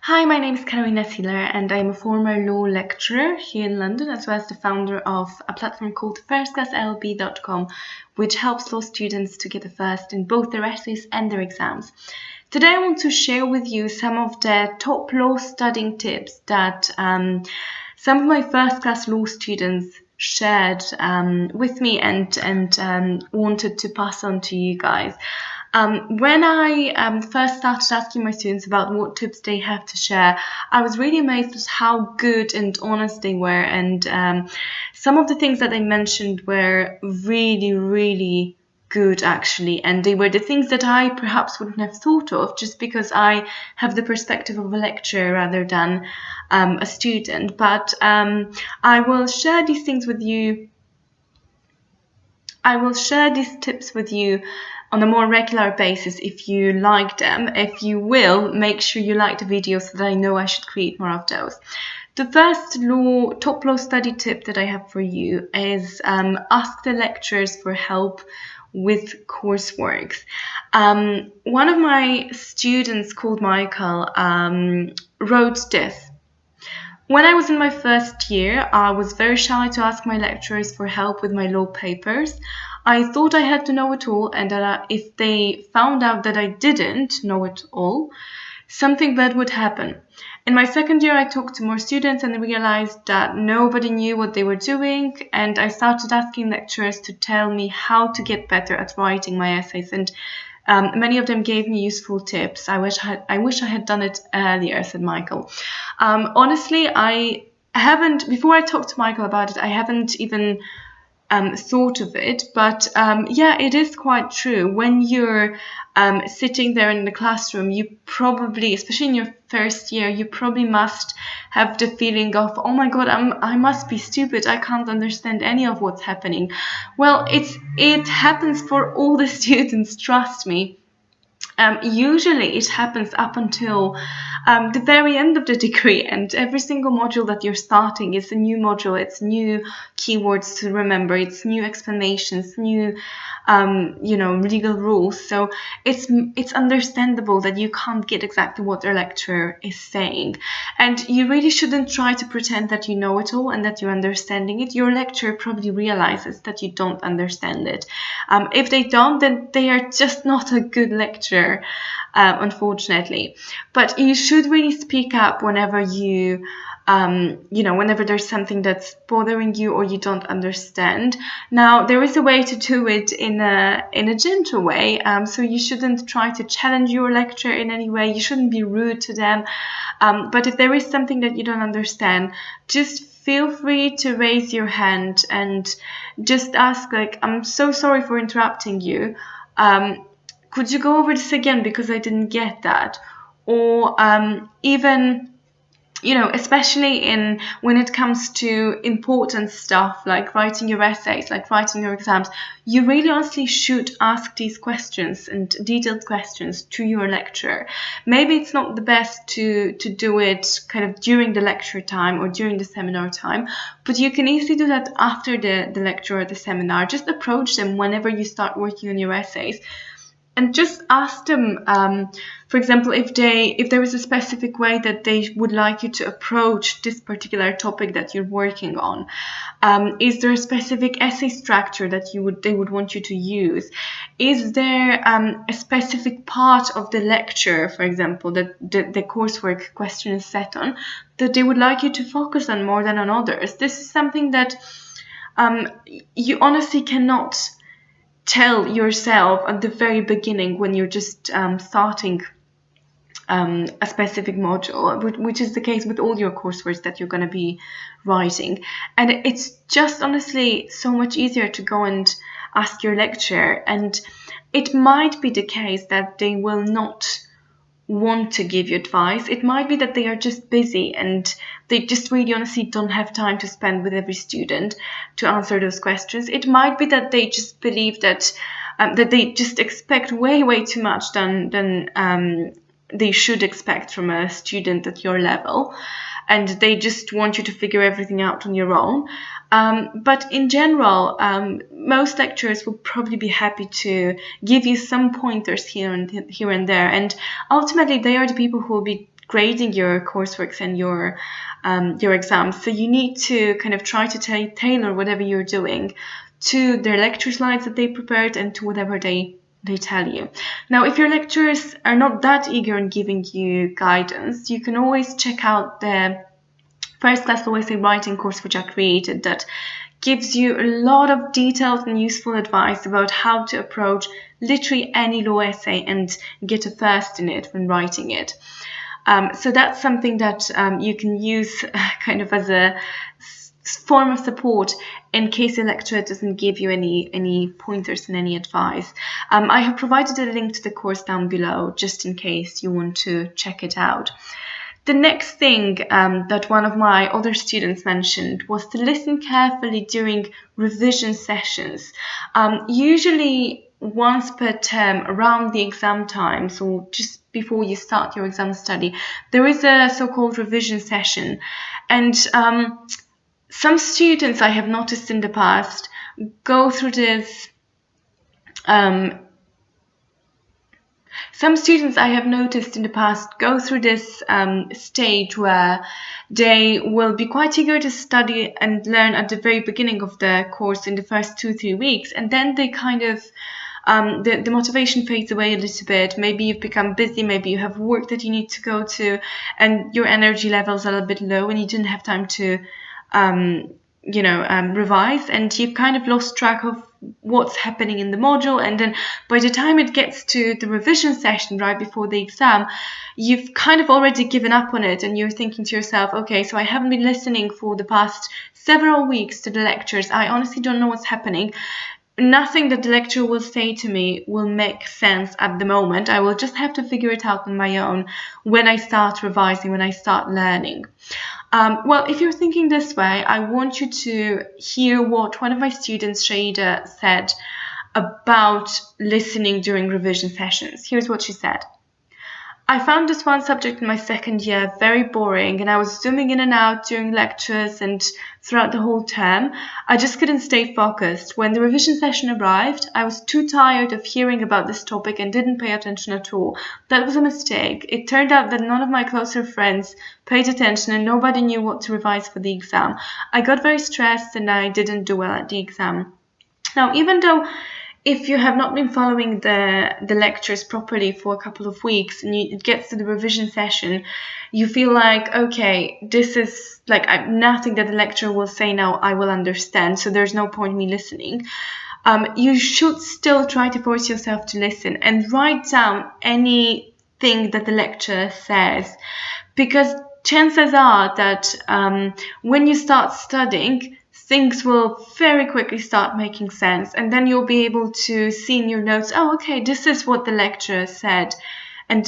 Hi, my name is Karolina Sieler, and I'm a former law lecturer here in London, as well as the founder of a platform called firstclasslb.com, which helps law students to get a first in both their essays and their exams. Today, I want to share with you some of the top law studying tips that some of my first class law students shared with me and wanted to pass on to you guys. When I first started asking my students about what tips they have to share, I was really amazed at how good and honest they were. And some of the things that they mentioned were really, really good, actually. And they were the things that I perhaps wouldn't have thought of just because I have the perspective of a lecturer rather than a student. But I will share these things with you. I will share these tips with you on a more regular basis if you like them. If you will, make sure you like the video so that I know I should create more of those. The first top law study tip that I have for you is ask the lecturers for help with coursework. One of my students called Michael wrote this. When I was in my first year, I was very shy to ask my lecturers for help with my law papers. I thought I had to know it all, and that if they found out that I didn't know it all, something bad would happen. In my second year, I talked to more students and realized that nobody knew what they were doing, and I started asking lecturers to tell me how to get better at writing my essays, and many of them gave me useful tips. I wish I had done it earlier, said Michael. Honestly, I haven't, before I talked to Michael about it, I haven't even thought of it, but yeah, it is quite true. When you're sitting there in the classroom, you probably, especially in your first year, you probably must have the feeling of, oh my God, I must be stupid. I can't understand any of what's happening. Well, it happens for all the students, trust me. Usually it happens up until the very end of the degree, and every single module that you're starting is a new module. It's new keywords to remember, it's new explanations, new legal rules. So it's understandable that you can't get exactly what the lecturer is saying, and you really shouldn't try to pretend that you know it all and that you're understanding it. Your lecturer probably realizes that you don't understand it. If they don't, then they are just not a good lecturer. Unfortunately, but you should really speak up whenever whenever there's something that's bothering you or you don't understand. Now, there is a way to do it in a gentle way. So you shouldn't try to challenge your lecturer in any way. You shouldn't be rude to them. But if there is something that you don't understand, just feel free to raise your hand and just ask, like, I'm so sorry for interrupting you. Could you go over this again because I didn't get that? Or even, especially when it comes to important stuff like writing your essays, like writing your exams, you really honestly should ask these questions and detailed questions to your lecturer. Maybe it's not the best to do it kind of during the lecture time or during the seminar time, but you can easily do that after the lecture or the seminar. Just approach them whenever you start working on your essays. And just ask them, for example, if there is a specific way that they would like you to approach this particular topic that you're working on. Is there a specific essay structure that they would want you to use? Is there a specific part of the lecture, for example, that the coursework question is set on, that they would like you to focus on more than on others? This is something that you honestly cannot tell yourself at the very beginning when you're just starting a specific module, which is the case with all your coursework that you're going to be writing. And it's just honestly so much easier to go and ask your lecturer. And it might be the case that they will not want to give you advice. It might be that they are just busy and they just really honestly don't have time to spend with every student to answer those questions. It might be that they just believe that they just expect way too much than they should expect from a student at your level, and they just want you to figure everything out on your own. But in general, most lecturers will probably be happy to give you some pointers here and there, and ultimately they are the people who will be grading your courseworks and your exams. So you need to kind of try to tailor whatever you're doing to their lecture slides that they prepared and to whatever they tell you. Now, if your lecturers are not that eager in giving you guidance, you can always check out the First Class OSA Writing course which I created that gives you a lot of detailed and useful advice about how to approach literally any law essay and get a first in it when writing it. So that's something that you can use kind of as a form of support in case your lecturer doesn't give you any pointers and any advice. I have provided a link to the course down below just in case you want to check it out. The next thing that one of my other students mentioned was to listen carefully during revision sessions. Usually once per term around the exam time, so just before you start your exam study, there is a so-called revision session. And some students I have noticed in the past go through this Some students I have noticed in the past go through this stage where they will be quite eager to study and learn at the very beginning of the course in the first 2-3 weeks, and then they kind of the motivation fades away a little bit. Maybe you've become busy, maybe you have work that you need to go to, and your energy levels are a bit low and you didn't have time to revise, and you've kind of lost track of what's happening in the module, and then by the time it gets to the revision session right before the exam, you've kind of already given up on it, and you're thinking to yourself, okay, so I haven't been listening for the past several weeks to the lectures. I honestly don't know what's happening. Nothing that the lecturer will say to me will make sense at the moment. I will just have to figure it out on my own when I start revising, when I start learning. Well, if you're thinking this way, I want you to hear what one of my students, Shaida, said about listening during revision sessions. Here's what she said. I found this one subject in my second year very boring, and I was zooming in and out during lectures and throughout the whole term. I just couldn't stay focused. When the revision session arrived, I was too tired of hearing about this topic and didn't pay attention at all. That was a mistake. It turned out that none of my closer friends paid attention and nobody knew what to revise for the exam. I got very stressed and I didn't do well at the exam. Now, even though if you have not been following the lectures properly for a couple of weeks and it gets to the revision session, you feel like, okay, this is like nothing that the lecturer will say now I will understand, so there's no point me listening. You should still try to force yourself to listen and write down anything that the lecturer says, because chances are that when you start studying, things will very quickly start making sense, and then you'll be able to see in your notes, oh, okay, this is what the lecturer said, and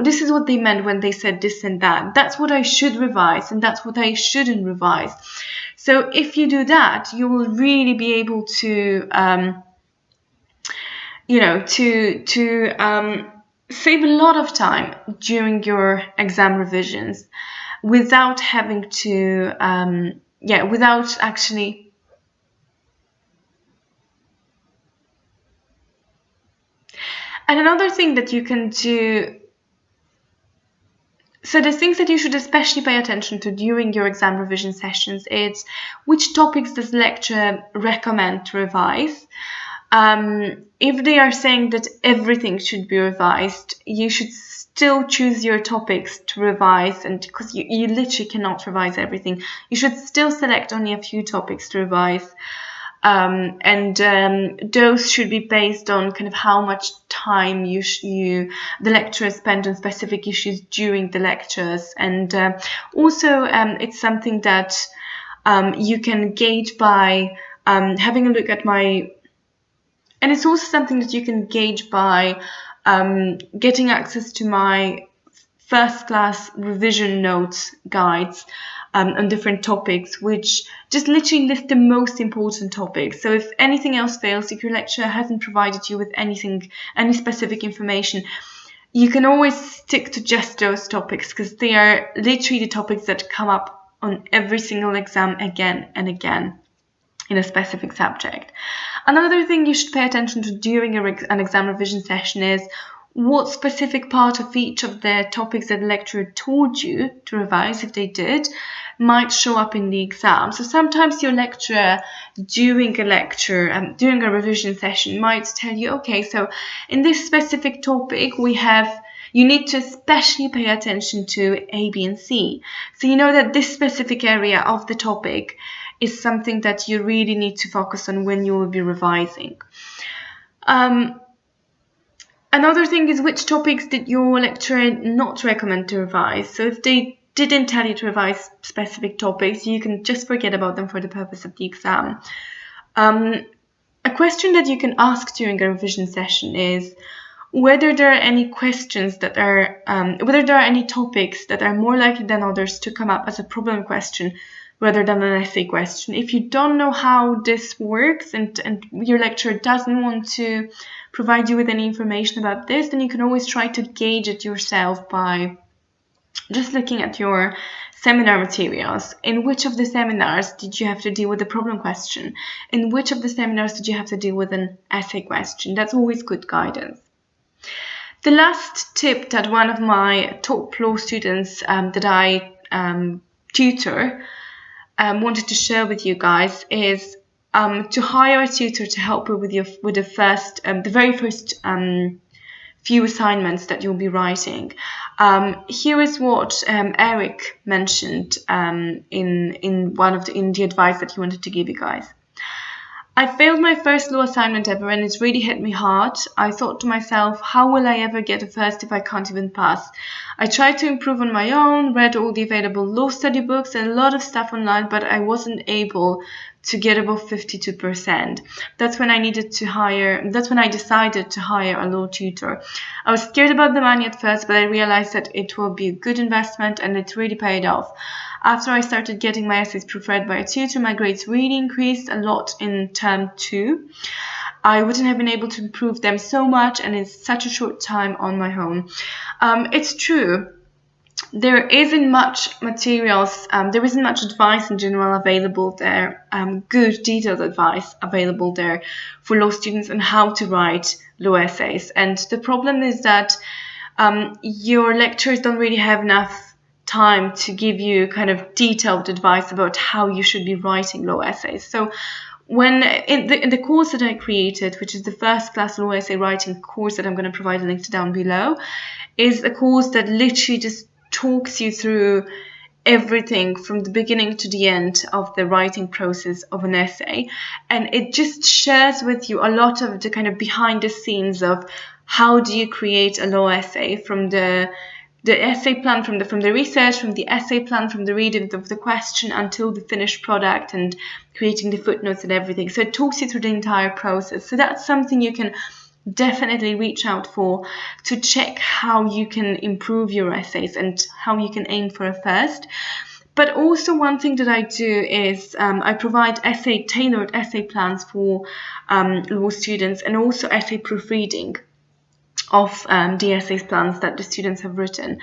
this is what they meant when they said this and that. That's what I should revise, and that's what I shouldn't revise. So if you do that, you will really be able to, save a lot of time during your exam revisions without having to, without actually. And another thing that you can do, so the things that you should especially pay attention to during your exam revision sessions is which topics does the lecturer recommend to revise. If they are saying that everything should be revised, you should still choose your topics to revise, and because you literally cannot revise everything, you should still select only a few topics to revise. Those should be based on kind of how much time the lecturer spent on specific issues during the lectures, and also it's something that you can gauge by having a look at and it's also something that you can gauge by getting access to my first class revision notes guides on different topics, which just literally list the most important topics. So if anything else fails, if your lecturer hasn't provided you with any specific information, you can always stick to just those topics, because they are literally the topics that come up on every single exam again and again in a specific subject. Another thing you should pay attention to during an exam revision session is what specific part of each of the topics that the lecturer told you to revise, if they did, might show up in the exam. So sometimes your lecturer during a lecture, during a revision session, might tell you, okay, so in this specific topic you need to especially pay attention to A, B, and C. So you know that this specific area of the topic is something that you really need to focus on when you will be revising. Another thing is, which topics did your lecturer not recommend to revise? So if they didn't tell you to revise specific topics, you can just forget about them for the purpose of the exam. A question that you can ask during a revision session is whether there are any questions that are, whether there are any topics that are more likely than others to come up as a problem question rather than an essay question. If you don't know how this works and your lecturer doesn't want to provide you with any information about this, then you can always try to gauge it yourself by just looking at your seminar materials. In which of the seminars did you have to deal with a problem question? In which of the seminars did you have to deal with an essay question? That's always good guidance. The last tip that one of my top law students that I tutor wanted to share with you guys is to hire a tutor to help you with the very first few assignments that you'll be writing. Here is what Eric mentioned in the advice that he wanted to give you guys. I failed my first law assignment ever, and it's really hit me hard. I thought to myself, how will I ever get a first if I can't even pass? I tried to improve on my own, read all the available law study books and a lot of stuff online, but I wasn't able to get above 52%. That's when I decided to hire a law tutor. I was scared about the money at first, but I realized that it will be a good investment, and it really paid off. After I started getting my essays proofread by a tutor, my grades really increased a lot in term 2. I wouldn't have been able to improve them so much, and in such a short time on my own. It's true. There isn't much materials, there isn't much advice in general available there, good detailed advice available there for law students on how to write law essays. And the problem is that your lecturers don't really have enough time to give you kind of detailed advice about how you should be writing law essays. So when in the course that I created, which is the first class law essay writing course that I'm going to provide a link to down below, is a course that literally just talks you through everything from the beginning to the end of the writing process of an essay, and it just shares with you a lot of the kind of behind the scenes of how do you create a law essay, from the essay plan, from the research, from the essay plan, from the reading of the question until the finished product and creating the footnotes and everything. So it talks you through the entire process. So that's something you can definitely reach out for to check how you can improve your essays and how you can aim for a first. But also one thing that I do is I provide tailored essay plans for law students, and also essay proofreading of the essays plans that the students have written.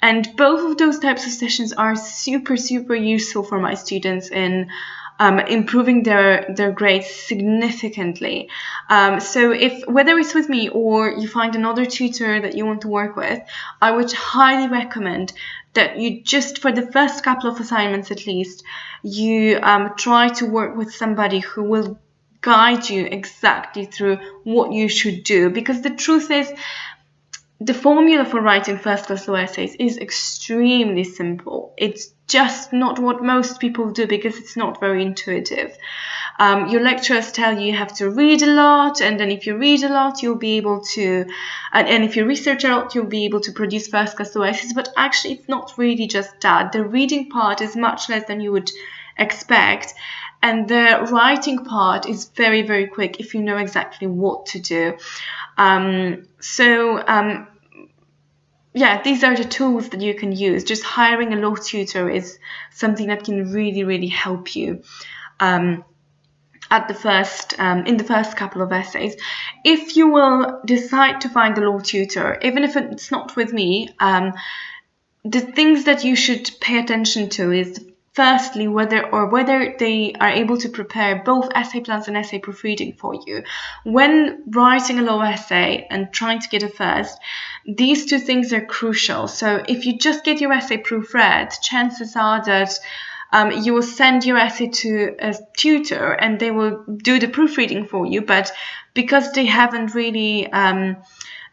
And both of those types of sessions are super, super useful for my students in improving their grades significantly. So whether it's with me or you find another tutor that you want to work with, I would highly recommend that you just, for the first couple of assignments at least, you try to work with somebody who will guide you exactly through what you should do. Because the truth is, the formula for writing first-class law essays is extremely simple. It's just not what most people do because it's not very intuitive. Your lecturers tell you have to read a lot, and then if you read a lot, you'll be able to, and if you research a lot, you'll be able to produce first-class law essays. But actually, it's not really just that. The reading part is much less than you would expect, and the writing part is very, very quick if you know exactly what to do. Yeah, these are the tools that you can use. Just hiring a law tutor is something that can really, really help you in the first couple of essays. If you will decide to find a law tutor, even if it's not with me, the things that you should pay attention to is firstly whether they are able to prepare both essay plans and essay proofreading for you. When writing a law essay and trying to get a first, these two things are crucial. So if you just get your essay proofread, chances are that you will send your essay to a tutor and they will do the proofreading for you, but because they haven't really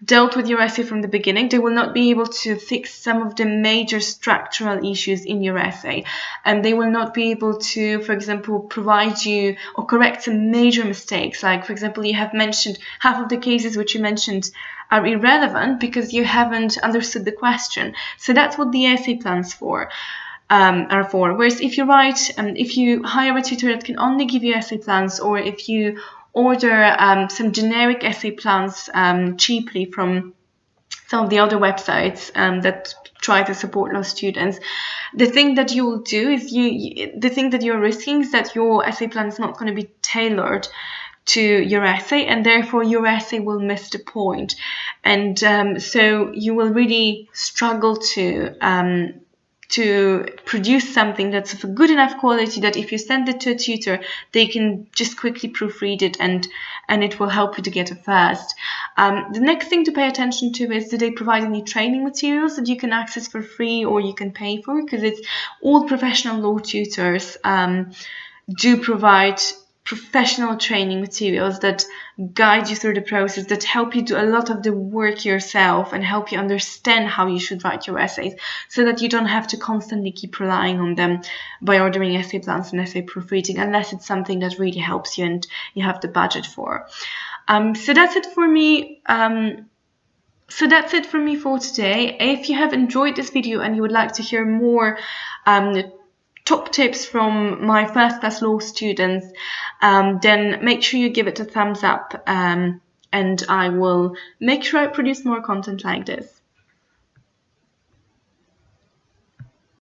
dealt with your essay from the beginning, they will not be able to fix some of the major structural issues in your essay, and they will not be able to, for example, provide you or correct some major mistakes. Like, for example, you have mentioned half of the cases which you mentioned are irrelevant because you haven't understood the question. So that's what the essay plans are for. Whereas if you if you hire a tutor that can only give you essay plans, or if you order some generic essay plans cheaply from some of the other websites that try to support law students, the thing that you will do is the thing that you're risking is that your essay plan is not going to be tailored to your essay, and therefore your essay will miss the point. And so you will really struggle to produce something that's of a good enough quality that if you send it to a tutor, they can just quickly proofread it and it will help you to get a first. The next thing to pay attention to is, do they provide any training materials that you can access for free or you can pay for? Because it's all professional law tutors do provide professional training materials that guide you through the process, that help you do a lot of the work yourself and help you understand how you should write your essays, so that you don't have to constantly keep relying on them by ordering essay plans and essay proofreading, unless it's something that really helps you and you have the budget for. So that's it for me. So that's it for me for today. If you have enjoyed this video and you would like to hear more top tips from my first class law students, then make sure you give it a thumbs up, and I will make sure I produce more content like this.